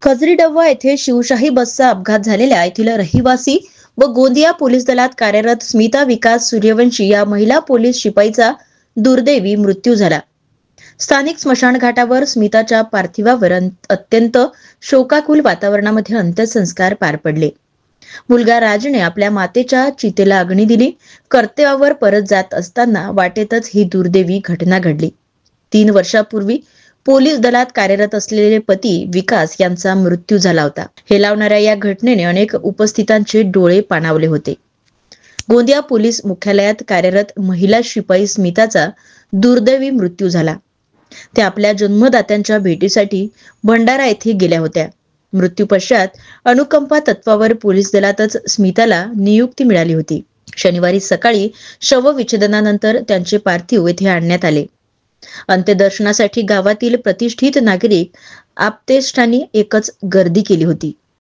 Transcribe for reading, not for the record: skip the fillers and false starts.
खजरीडव्वा येथे शिवशाही बसचा अपघात झालेल्या येथील रहिवासी व गोंदिया पोलीस दलात कार्यरत स्मिता विकास सूर्यवंशी या महिला पोलीस शिपाईचा दुर्दैवी मृत्यू झाला। स्थानिक स्मशानघाटावर स्मिताच्या पार्थिवावर अत्यंत शोकाकुल वातावरणामध्ये अंत्यसंस्कार पार पडले। मुलगा राजने आपल्या मातेच्या चितेला अग्नी दिली। कर्तव्यावर परत जात असताना वाटेतच ही दुर्दैवी घटना घडली। 3 वर्षापूर्वी पोलीस दलात कार्यरत असलेले पती विकास यांचा मृत्यू झाला होता। हेलावणाऱ्या या घटनेने अनेक उपस्थितांचे डोळे पाणावले होते। गोंदिया पोलीस मुख्यालयात कार्यरत महिला शिपाई स्मिताचा दुर्दैवी मृत्यू झाला। त्या आपल्या जन्मदात्यांच्या भेटीसाठी भंडारा येथे गेल्या होत्या। मृत्यू पश्चात अनुकंपा तत्वावर पोलीस दलातच स्मिताला नियुक्ती मिळाली होती। शनिवारी सकाळी शवविच्छेदनानंतर त्यांचे पार्थिव येथे आणण्यात आले। अंत्यदर्शनासाठी गावातील प्रतिष्ठित नागरिक आपतेष्टांनी एकच गर्दी केली होती।